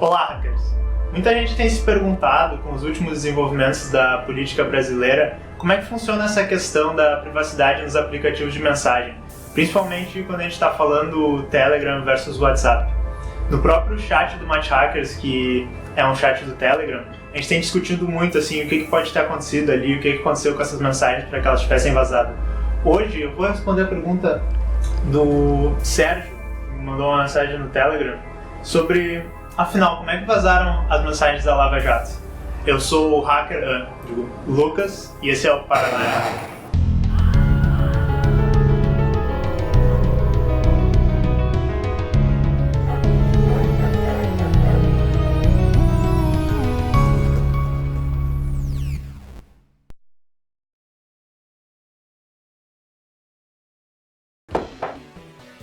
Olá, hackers! Muita gente tem se perguntado, com os últimos desenvolvimentos da política brasileira, como é que funciona essa questão da privacidade nos aplicativos de mensagem, principalmente quando a gente está falando Telegram versus WhatsApp. No próprio chat do Match Hackers, que é um chat do Telegram, a gente tem discutido muito assim, o que pode ter acontecido ali, o que aconteceu com essas mensagens para que elas tivessem vazado. Hoje eu vou responder a pergunta do Sérgio, que me mandou uma mensagem no Telegram, sobre, afinal, como é que vazaram as mensagens da Lava Jato? Eu sou o hacker Lucas e esse é o Paranoia.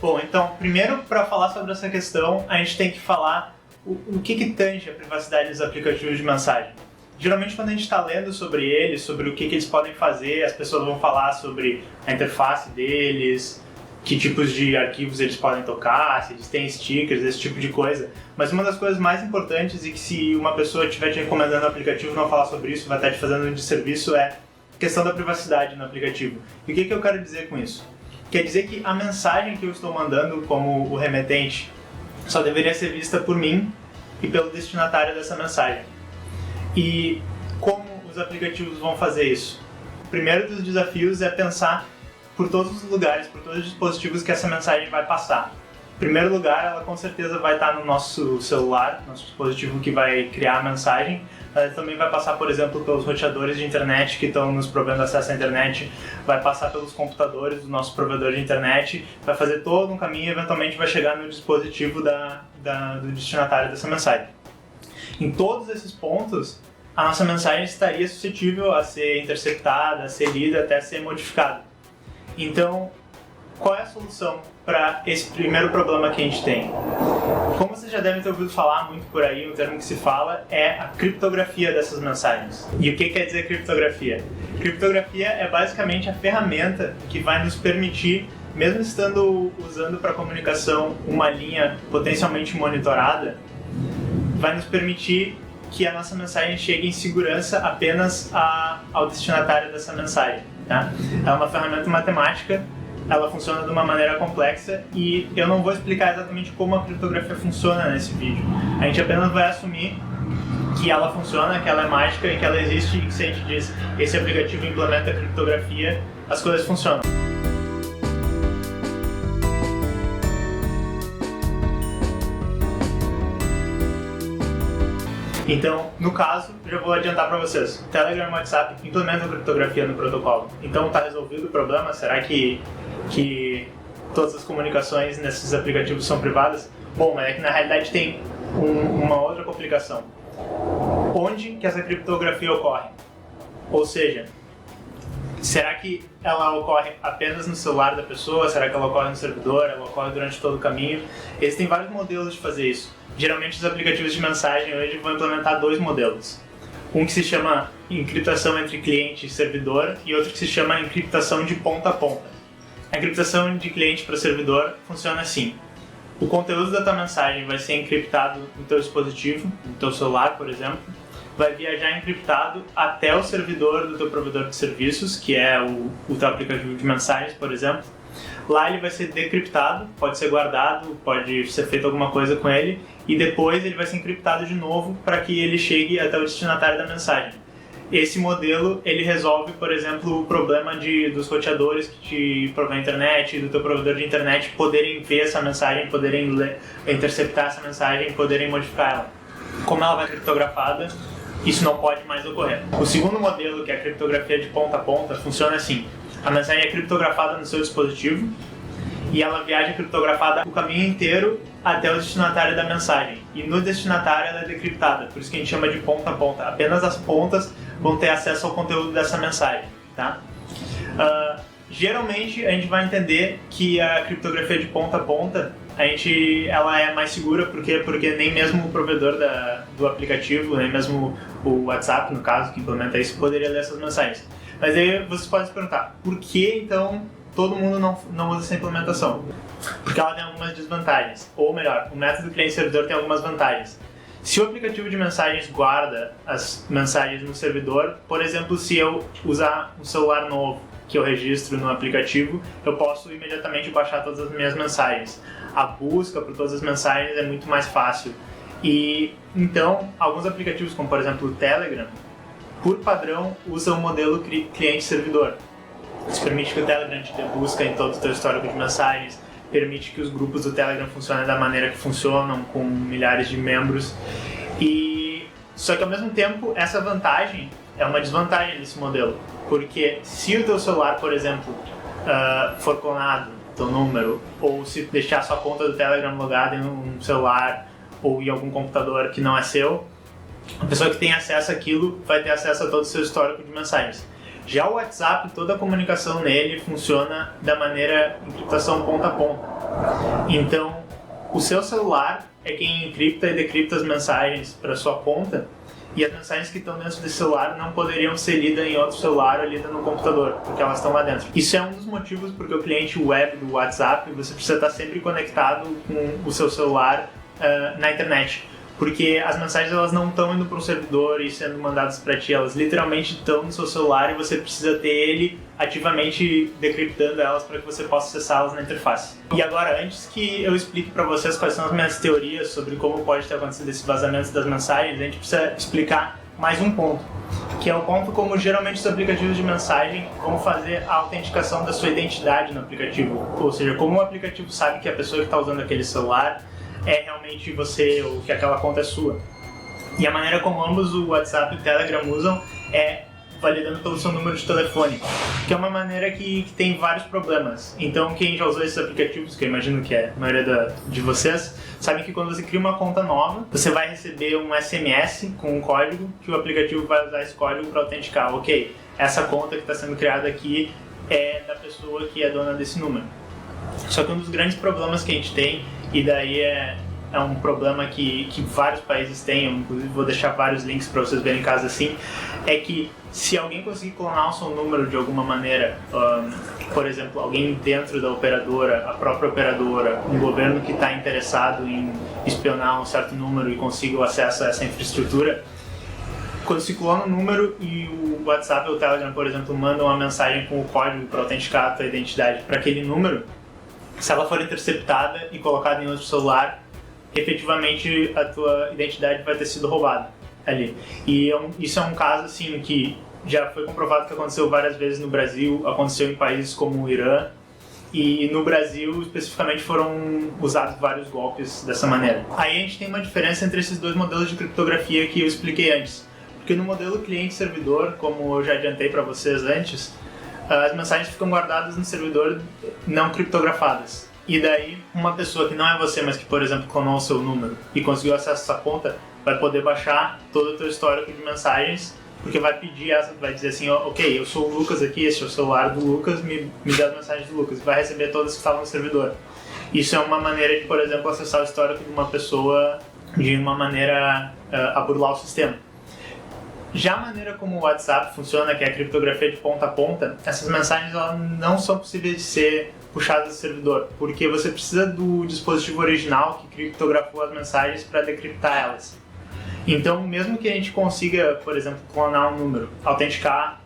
Bom, então, primeiro, para falar sobre essa questão, a gente tem que falar o que tange a privacidade dos aplicativos de mensagem. Geralmente, quando a gente está lendo sobre eles, sobre o que eles podem fazer, as pessoas vão falar sobre a interface deles, que tipos de arquivos eles podem tocar, se eles têm stickers, esse tipo de coisa. Mas uma das coisas mais importantes e que se uma pessoa estiver te recomendando o aplicativo não falar sobre isso, vai estar te fazendo um desserviço, é a questão da privacidade no aplicativo. E o que eu quero dizer com isso? Quer dizer que a mensagem que eu estou mandando como o remetente só deveria ser vista por mim e pelo destinatário dessa mensagem. E como os aplicativos vão fazer isso? O primeiro dos desafios é pensar por todos os lugares, por todos os dispositivos que essa mensagem vai passar. Em primeiro lugar, ela com certeza vai estar no nosso celular, nosso dispositivo que vai criar a mensagem. Ela também vai passar, por exemplo, pelos roteadores de internet que estão nos provendo acesso à internet, vai passar pelos computadores do nosso provedor de internet, vai fazer todo um caminho e eventualmente vai chegar no dispositivo do destinatário dessa mensagem. Em todos esses pontos, a nossa mensagem estaria suscetível a ser interceptada, a ser lida, até ser modificada. Então, qual é a solução para esse primeiro problema que a gente tem? Como vocês já devem ter ouvido falar muito por aí, um termo que se fala é a criptografia dessas mensagens. E o que quer dizer criptografia? Criptografia é basicamente a ferramenta que vai nos permitir, mesmo estando usando para comunicação uma linha potencialmente monitorada, vai nos permitir que a nossa mensagem chegue em segurança apenas ao destinatário dessa mensagem. Tá? É uma ferramenta matemática. Ela funciona de uma maneira complexa e eu não vou explicar exatamente como a criptografia funciona nesse vídeo. A gente apenas vai assumir que ela funciona, que ela é mágica e que ela existe e que se a gente diz esse aplicativo implementa a criptografia, as coisas funcionam. Então, no caso, já vou adiantar para vocês. Telegram e WhatsApp implementam criptografia no protocolo. Então, está resolvido o problema? Será que todas as comunicações nesses aplicativos são privadas? Bom, mas é que na realidade tem uma outra complicação. Onde que essa criptografia ocorre? Ou seja, será que ela ocorre apenas no celular da pessoa? Será que ela ocorre no servidor? Ela ocorre durante todo o caminho? Existem vários modelos de fazer isso. Geralmente os aplicativos de mensagem hoje vão implementar dois modelos. Um que se chama encriptação entre cliente e servidor e outro que se chama encriptação de ponta a ponta. A encriptação de cliente para servidor funciona assim. O conteúdo da tua mensagem vai ser encriptado no teu dispositivo, no teu celular, por exemplo, vai viajar encriptado até o servidor do teu provedor de serviços, que é o teu aplicativo de mensagens, por exemplo. Lá ele vai ser decriptado, pode ser guardado, pode ser feito alguma coisa com ele, e depois ele vai ser encriptado de novo para que ele chegue até o destinatário da mensagem. Esse modelo, ele resolve, por exemplo, o problema dos roteadores que te provém a internet, do teu provedor de internet, poderem ver essa mensagem, poderem interceptar essa mensagem, poderem modificar ela. Como ela vai ser criptografada, isso não pode mais ocorrer. O segundo modelo, que é a criptografia de ponta a ponta, funciona assim. A mensagem é criptografada no seu dispositivo e ela viaja criptografada o caminho inteiro até o destinatário da mensagem. E no destinatário ela é decriptada, por isso que a gente chama de ponta a ponta. Apenas as pontas vão ter acesso ao conteúdo dessa mensagem. Tá? Geralmente a gente vai entender que a criptografia de ponta a ponta ela é mais segura porque nem mesmo o provedor do aplicativo, nem mesmo o WhatsApp, no caso, que implementa isso, poderia ler essas mensagens. Mas aí vocês podem se perguntar, por que então todo mundo não usa essa implementação? Porque ela tem algumas desvantagens. Ou melhor, o método cliente-servidor tem algumas vantagens. Se o aplicativo de mensagens guarda as mensagens no servidor, por exemplo, se eu usar um celular novo que eu registro no aplicativo, eu posso imediatamente baixar todas as minhas mensagens. A busca por todas as mensagens é muito mais fácil. E então, alguns aplicativos, como por exemplo o Telegram, por padrão, usam o modelo cliente-servidor. Isso permite que o Telegram te dê busca em todo o teu histórico de mensagens, permite que os grupos do Telegram funcionem da maneira que funcionam, com milhares de membros. Só que ao mesmo tempo, essa vantagem é uma desvantagem desse modelo, porque se o teu celular, por exemplo, for clonado, teu número, ou se deixar sua conta do Telegram logada em um celular ou em algum computador que não é seu, a pessoa que tem acesso àquilo vai ter acesso a todo o seu histórico de mensagens. Já o WhatsApp, toda a comunicação nele funciona da maneira encriptação ponta a ponta. Então, o seu celular é quem encripta e decripta as mensagens para sua conta, e as mensagens que estão dentro desse celular não poderiam ser lidas em outro celular ou lidas no computador, porque elas estão lá dentro. Isso é um dos motivos porque o cliente web do WhatsApp, você precisa estar sempre conectado com o seu celular na internet. Porque as mensagens elas não estão indo para um servidor e sendo mandadas para ti, elas literalmente estão no seu celular e você precisa ter ele ativamente decriptando elas para que você possa acessá-las na interface. E agora, antes que eu explique para vocês quais são as minhas teorias sobre como pode ter acontecido esse vazamento das mensagens, a gente precisa explicar mais um ponto, que é o ponto como geralmente os aplicativos de mensagem vão fazer a autenticação da sua identidade no aplicativo. Ou seja, como o aplicativo sabe que a pessoa que está usando aquele celular é realmente você ou que aquela conta é sua. E a maneira como ambos o WhatsApp e o Telegram usam é validando pelo seu número de telefone, que é uma maneira que tem vários problemas. Então quem já usou esses aplicativos, que eu imagino que é a maioria de vocês, sabem que quando você cria uma conta nova, você vai receber um SMS com um código, que o aplicativo vai usar esse código para autenticar. Ok, essa conta que está sendo criada aqui é da pessoa que é dona desse número. Só que um dos grandes problemas que a gente tem, e daí é um problema que vários países têm, eu inclusive vou deixar vários links para vocês verem casos assim, é que se alguém conseguir clonar o seu número de alguma maneira, por exemplo, alguém dentro da operadora, a própria operadora, um governo que está interessado em espionar um certo número e consiga o acesso a essa infraestrutura, quando se clona um número e o WhatsApp ou o Telegram, por exemplo, mandam uma mensagem com o código para autenticar a tua identidade para aquele número, se ela for interceptada e colocada em outro celular, efetivamente a tua identidade vai ter sido roubada ali. E isso é um caso assim que já foi comprovado que aconteceu várias vezes no Brasil, aconteceu em países como o Irã, e no Brasil especificamente foram usados vários golpes dessa maneira. Aí a gente tem uma diferença entre esses dois modelos de criptografia que eu expliquei antes. Porque no modelo cliente-servidor, como eu já adiantei para vocês antes, as mensagens ficam guardadas no servidor não criptografadas. E daí, uma pessoa que não é você, mas que, por exemplo, clonou o seu número e conseguiu acesso a essa conta, vai poder baixar todo o teu histórico de mensagens, porque vai pedir essa, vai dizer assim, ok, eu sou o Lucas aqui, esse é o celular do Lucas, me dá as mensagens do Lucas, e vai receber todas que estavam no servidor. Isso é uma maneira de, por exemplo, acessar o histórico de uma pessoa de uma maneira a burlar o sistema. Já a maneira como o WhatsApp funciona, que é a criptografia de ponta a ponta, essas mensagens elas não são possíveis de ser puxadas do servidor, porque você precisa do dispositivo original que criptografou as mensagens para decriptar elas. Então, mesmo que a gente consiga, por exemplo, clonar um número, autenticar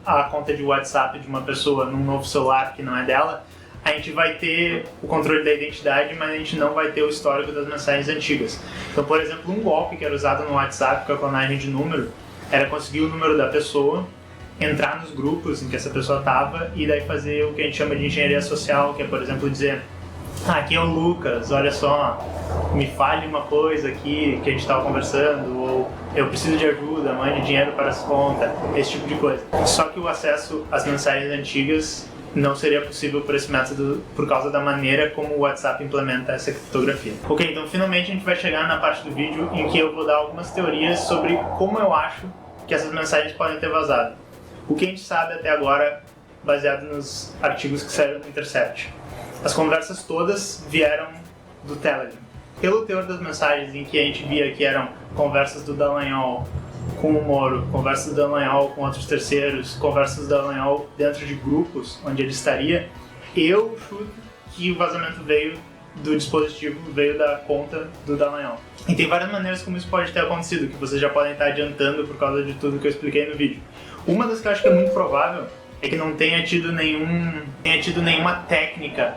a conta de WhatsApp de uma pessoa num novo celular que não é dela, a gente vai ter o controle da identidade, mas a gente não vai ter o histórico das mensagens antigas. Então, por exemplo, um golpe que era usado no WhatsApp com a clonagem de número era conseguir o número da pessoa, entrar nos grupos em que essa pessoa estava e daí fazer o que a gente chama de engenharia social, que é, por exemplo, dizer aqui é o Lucas, olha só, me fale uma coisa aqui que a gente estava conversando, ou eu preciso de ajuda, mande dinheiro para as contas, esse tipo de coisa. Só que o acesso às mensagens antigas não seria possível por esse método por causa da maneira como o WhatsApp implementa essa criptografia. Ok, então finalmente a gente vai chegar na parte do vídeo em que eu vou dar algumas teorias sobre como eu acho que essas mensagens podem ter vazado. O que a gente sabe até agora, baseado nos artigos que saíram no Intercept. As conversas todas vieram do Telegram. Pelo teor das mensagens em que a gente via que eram conversas do Dallagnol com o Moro, conversas do Dallagnol com outros terceiros, conversas do Dallagnol dentro de grupos onde ele estaria, eu chuto que o vazamento veio do dispositivo veio da conta do Dallagnol. E tem várias maneiras como isso pode ter acontecido, que vocês já podem estar adiantando por causa de tudo que eu expliquei no vídeo. Uma das que eu acho que é muito provável é que não tenha tido nenhuma técnica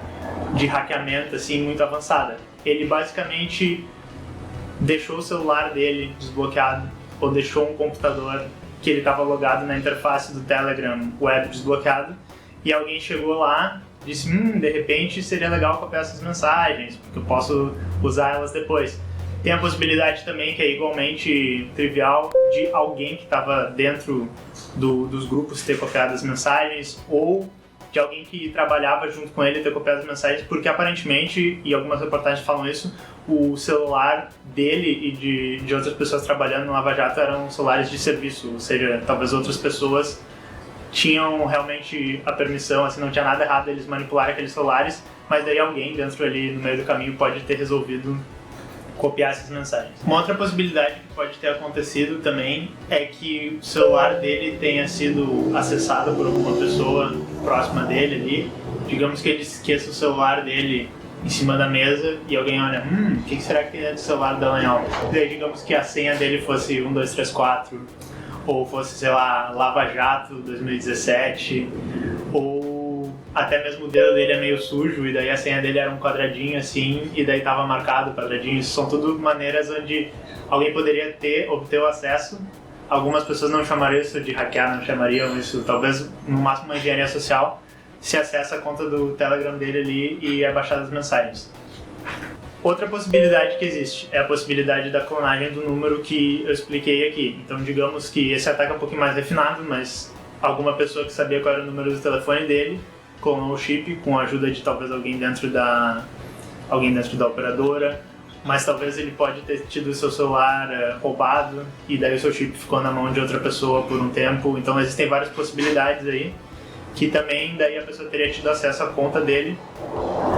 de hackeamento assim muito avançada. Ele basicamente deixou o celular dele desbloqueado ou deixou um computador que ele estava logado na interface do Telegram web desbloqueado e alguém chegou lá e disse, de repente seria legal copiar essas mensagens, porque eu posso usar elas depois. Tem a possibilidade também, que é igualmente trivial, de alguém que estava dentro dos grupos ter copiado as mensagens ou de alguém que trabalhava junto com ele ter copiado as mensagens, porque aparentemente, e algumas reportagens falam isso, o celular dele e de outras pessoas trabalhando no Lava Jato eram celulares de serviço, ou seja, talvez outras pessoas tinham realmente a permissão, assim, não tinha nada errado eles manipularem aqueles celulares, mas daí alguém dentro ali no meio do caminho pode ter resolvido copiar essas mensagens. Uma outra possibilidade que pode ter acontecido também é que o celular dele tenha sido acessado por alguma pessoa próxima dele ali. Digamos que ele esqueça o celular dele em cima da mesa e alguém olha, o que será que é do celular do Dallagnol? Daí digamos que a senha dele fosse 1234 ou fosse, sei lá, Lava Jato 2017 ou até mesmo o dedo dele é meio sujo e daí a senha dele era um quadradinho assim e daí tava marcado o quadradinho. Isso são tudo maneiras onde alguém poderia obter o acesso. Algumas pessoas não chamariam isso de hackear, não chamariam isso, talvez no máximo uma engenharia social, se acessa a conta do Telegram dele ali e é baixada as mensagens. Outra possibilidade que existe é a possibilidade da clonagem do número que eu expliquei aqui. Então digamos que esse ataque é um pouquinho mais refinado, mas alguma pessoa que sabia qual era o número do telefone dele clonou o chip com a ajuda de talvez alguém dentro da operadora, mas talvez ele pode ter tido o seu celular roubado e daí o seu chip ficou na mão de outra pessoa por um tempo. Então existem várias possibilidades aí, que também daí a pessoa teria tido acesso à conta dele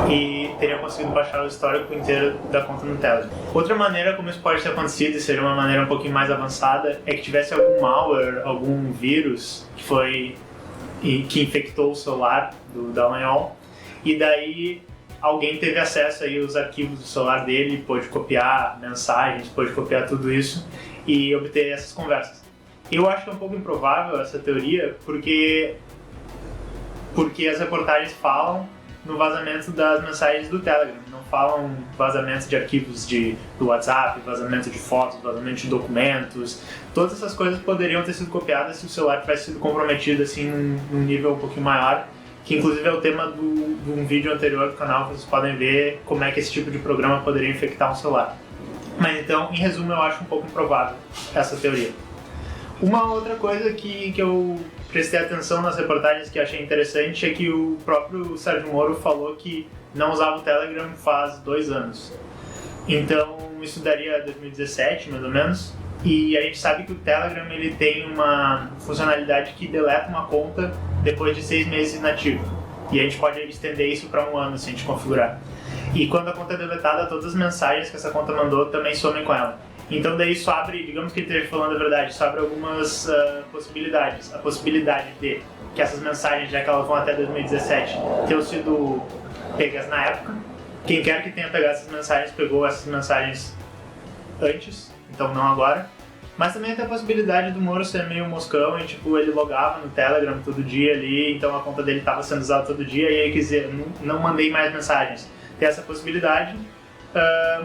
e teria conseguido baixar o histórico inteiro da conta no Telegram. Outra maneira como isso pode ter acontecido, e seria uma maneira um pouquinho mais avançada, é que tivesse algum malware, algum vírus que infectou o celular do Dallagnol e daí alguém teve acesso aí aos arquivos do celular dele, pôde copiar mensagens, pôde copiar tudo isso e obter essas conversas. Eu acho que é um pouco improvável essa teoria porque as reportagens falam no vazamento das mensagens do Telegram, não falam vazamento de arquivos do WhatsApp, vazamento de fotos, vazamento de documentos. Todas essas coisas poderiam ter sido copiadas se o celular tivesse sido comprometido assim num nível um pouquinho maior, que inclusive é o tema de um vídeo anterior do canal, que vocês podem ver como é que esse tipo de programa poderia infectar um celular. Mas então, em resumo, eu acho um pouco improvável essa teoria. Uma outra coisa que eu prestei atenção nas reportagens que achei interessante é que o próprio Sérgio Moro falou que não usava o Telegram faz 2 anos. Então isso daria 2017, mais ou menos. E a gente sabe que o Telegram ele tem uma funcionalidade que deleta uma conta depois de 6 meses inativo. E a gente pode estender isso para 1 ano se a gente configurar. E quando a conta é deletada, todas as mensagens que essa conta mandou também somem com ela. Então daí isso abre, digamos que ele esteja falando a verdade, isso abre algumas possibilidades. A possibilidade de que essas mensagens, já que elas vão até 2017, tenham sido pegas na época. Quem quer que tenha pegado essas mensagens, pegou essas mensagens antes, então não agora. Mas também tem a possibilidade do Moro ser meio moscão e tipo, ele logava no Telegram todo dia ali, então a conta dele estava sendo usada todo dia e aí quer dizer, não mandei mais mensagens. Tem essa possibilidade.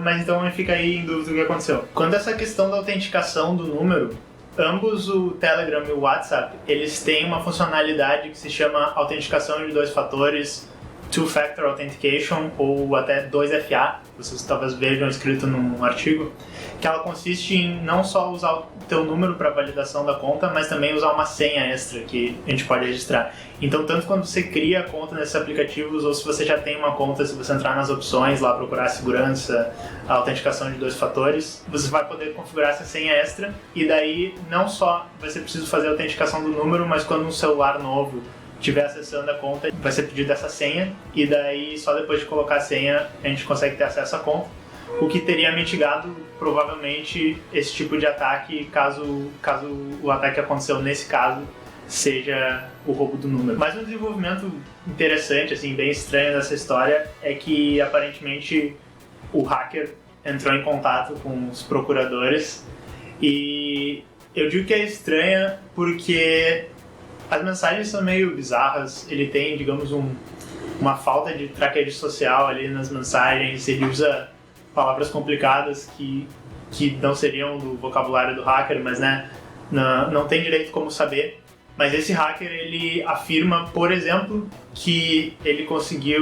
Mas então fica aí em dúvida o que aconteceu. Quando essa questão da autenticação do número, ambos o Telegram e o WhatsApp, eles têm uma funcionalidade que se chama autenticação de 2 fatores, Two-Factor Authentication, ou até 2FA, vocês talvez vejam escrito num artigo, que ela consiste em não só usar o teu número para validação da conta, mas também usar uma senha extra que a gente pode registrar. Então, tanto quando você cria a conta nesses aplicativos, ou se você já tem uma conta, se você entrar nas opções lá, procurar a segurança, a autenticação de 2 fatores, você vai poder configurar essa senha extra, e daí não só vai ser preciso fazer a autenticação do número, mas quando um celular novo estiver acessando a conta, vai ser pedido essa senha, e daí só depois de colocar a senha a gente consegue ter acesso à conta, o que teria mitigado provavelmente esse tipo de ataque caso o ataque aconteceu nesse caso seja o roubo do número. Mas um desenvolvimento interessante, assim, bem estranho dessa história é que aparentemente o hacker entrou em contato com os procuradores e eu digo que é estranha porque as mensagens são meio bizarras, ele tem, digamos, uma falta de traquejo social ali nas mensagens, ele usa palavras complicadas que não seriam do vocabulário do hacker, mas né, não tem direito como saber. Mas esse hacker, ele afirma, por exemplo, que ele conseguiria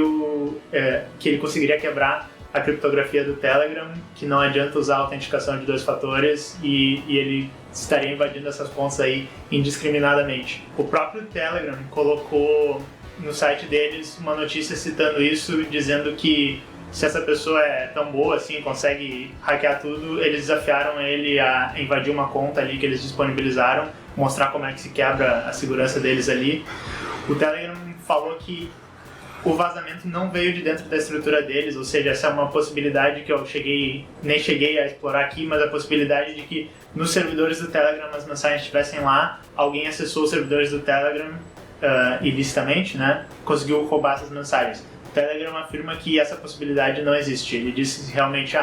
quebrar a criptografia do Telegram, que não adianta usar a autenticação de 2 fatores e ele estaria invadindo essas contas aí indiscriminadamente. O próprio Telegram colocou no site deles uma notícia citando isso, dizendo que se essa pessoa é tão boa assim, consegue hackear tudo, eles desafiaram ele a invadir uma conta ali que eles disponibilizaram, mostrar como é que se quebra a segurança deles ali. O Telegram falou que o vazamento não veio de dentro da estrutura deles, ou seja, essa é uma possibilidade que eu nem cheguei a explorar aqui, mas a possibilidade de que nos servidores do Telegram as mensagens estivessem lá, alguém acessou os servidores do Telegram ilicitamente, né, conseguiu roubar essas mensagens. O Telegram afirma que essa possibilidade não existe. Ele disse que realmente,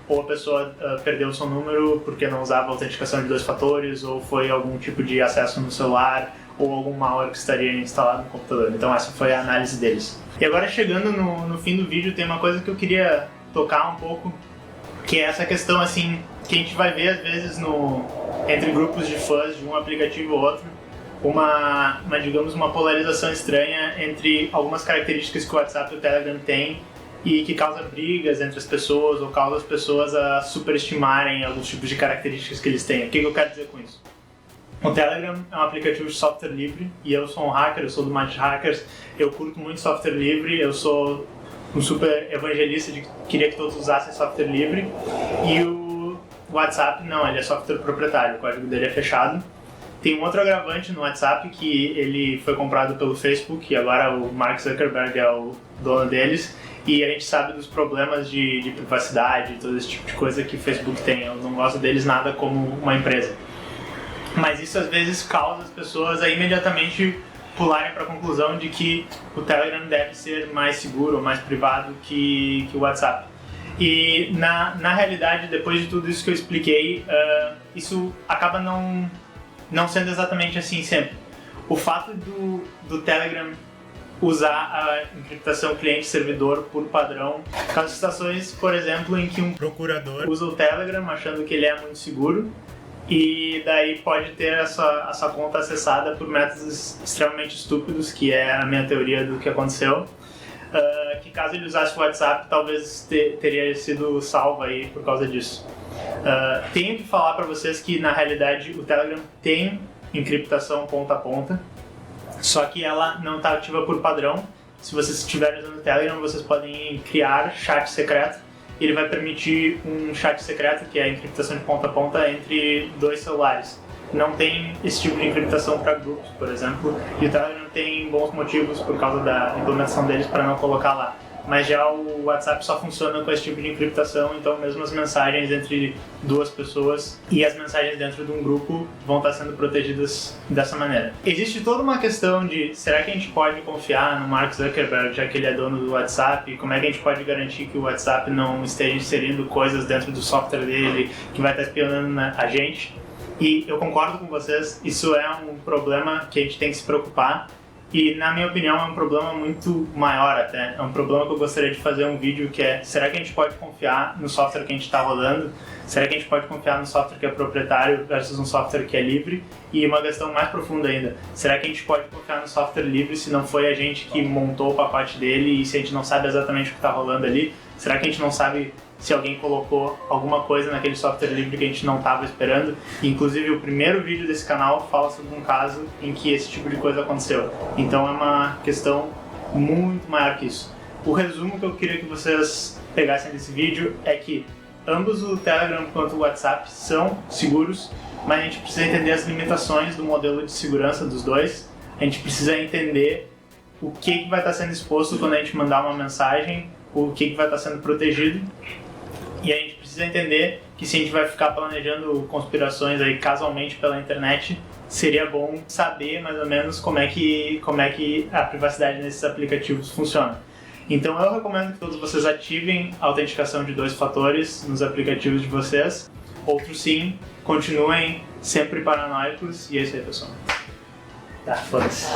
ou a pessoa perdeu o seu número porque não usava autenticação de 2 fatores, ou foi algum tipo de acesso no celular, ou algum malware que estaria instalado no computador. Então essa foi a análise deles. E agora chegando no fim do vídeo, tem uma coisa que eu queria tocar um pouco, que é essa questão assim, que a gente vai ver às vezes entre grupos de fãs de um aplicativo ou outro, digamos, uma polarização estranha entre algumas características que o WhatsApp e o Telegram têm e que causa brigas entre as pessoas ou causa as pessoas a superestimarem alguns tipos de características que eles têm. O que eu quero dizer com isso? O Telegram é um aplicativo de software livre e eu sou um hacker, eu sou do Mind Hackers, eu curto muito software livre, eu sou um super evangelista de que queria que todos usassem software livre, e o WhatsApp não, ele é software proprietário, o código dele é fechado. Tem um outro agravante no WhatsApp que ele foi comprado pelo Facebook e agora o Mark Zuckerberg é o dono deles, e a gente sabe dos problemas de privacidade e todo esse tipo de coisa que o Facebook tem. Eu não gosto deles nada como uma empresa. Mas isso às vezes causa as pessoas a imediatamente pularem para a conclusão de que o Telegram deve ser mais seguro, mais privado que o WhatsApp. E na realidade, depois de tudo isso que eu expliquei, isso acaba não sendo exatamente assim sempre. O fato do Telegram usar a encriptação cliente-servidor por padrão causa situações, por exemplo, em que um procurador usa o Telegram achando que ele é muito seguro e daí pode ter essa conta acessada por métodos extremamente estúpidos, que é a minha teoria do que aconteceu, que caso ele usasse o WhatsApp talvez teria sido salvo aí por causa disso. Tenho que falar para vocês que na realidade o Telegram tem encriptação ponta a ponta, só que ela não está ativa por padrão. Se vocês estiverem usando o Telegram, vocês podem criar chat secreto. Ele vai permitir um chat secreto, que é a encriptação de ponta a ponta entre 2 celulares. Não tem esse tipo de encriptação para grupos, por exemplo, e o Telegram tem bons motivos por causa da implementação deles para não colocar lá. Mas já o WhatsApp só funciona com esse tipo de encriptação, então mesmo as mensagens entre 2 pessoas e as mensagens dentro de um grupo vão estar sendo protegidas dessa maneira. Existe toda uma questão de, será que a gente pode confiar no Mark Zuckerberg, já que ele é dono do WhatsApp? Como é que a gente pode garantir que o WhatsApp não esteja inserindo coisas dentro do software dele que vai estar espionando a gente? E eu concordo com vocês, isso é um problema que a gente tem que se preocupar. E, na minha opinião, é um problema muito maior até. É um problema que eu gostaria de fazer um vídeo que é: será que a gente pode confiar no software que a gente está rodando? Será que a gente pode confiar no software que é proprietário versus um software que é livre? E uma questão mais profunda ainda: será que a gente pode confiar no software livre se não foi a gente que montou o pacote dele e se a gente não sabe exatamente o que está rolando ali? Será que a gente não sabe se alguém colocou alguma coisa naquele software livre que a gente não estava esperando? E, inclusive, o primeiro vídeo desse canal fala sobre um caso em que esse tipo de coisa aconteceu. Então é uma questão muito maior que isso. O resumo que eu queria que vocês pegassem desse vídeo é que ambos, o Telegram quanto o WhatsApp, são seguros, mas a gente precisa entender as limitações do modelo de segurança dos dois. A gente precisa entender o que vai estar sendo exposto quando a gente mandar uma mensagem, o que vai estar sendo protegido. E a gente precisa entender que se a gente vai ficar planejando conspirações aí casualmente pela internet, seria bom saber mais ou menos como é que a privacidade nesses aplicativos funciona. Então eu recomendo que todos vocês ativem a autenticação de 2 fatores nos aplicativos de vocês. Outros sim, continuem sempre paranoicos. E é isso aí, pessoal. Tá, foda-se.